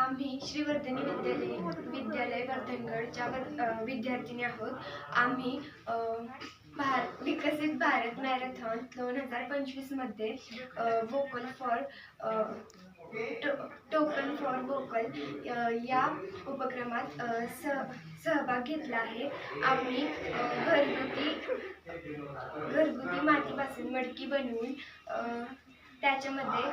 आम्ही श्रीवर्धनी विद्यालय वर्धनगडच्या विद्यार्थिनी आहोत। आम्ही विकसित भारत मॅरेथॉन 2025 मध्ये vocal for token for vocal या उपक्रमात सहभाग घेतला आहे। आम्ही घरगुती मातीपासून मडकी बनवून त्याच्यामध्ये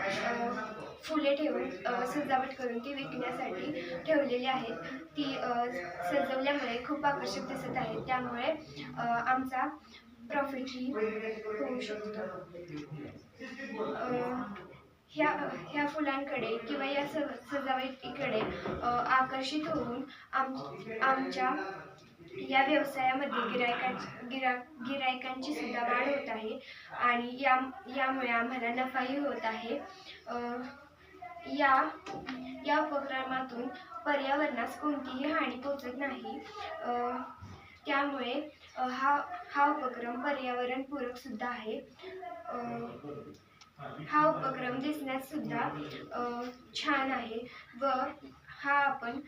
फुले ठेवून सजावट करून ती विकण्यासाठी ठेवलेली आहेत। ती सजवल्यामुळे खूप आकर्षक दिसत आहे, त्यामुळे आमचा प्रॉफिटही होऊ शकतो। ह्या फुलांकडे किंवा या सजावटीकडे आकर्षित होऊन आमच्या या व्यवसायामध्ये गिरायकांची सुद्धा वाढ होत आहे आणि यामुळे आम्हाला नफाही होत आहे। या उपक्रमातून पर्यावरणास कोणतीही हानी पोहोचत नाही, त्यामुळे हा उपक्रम पर्यावरणपूरक सुद्धा आहे। हा उपक्रम दिसण्यास सुद्धा छान आहे व हा आपण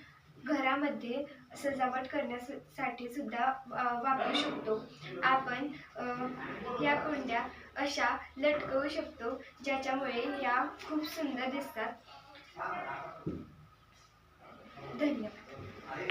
घरामध्ये सजावट करण्यासाठी सुद्धा वापरू शकतो। आपण या कुंड्या अशा लटकवू शकतो, ज्याच्यामुळे या खूप सुंदर दिसतात। धन्यवाद।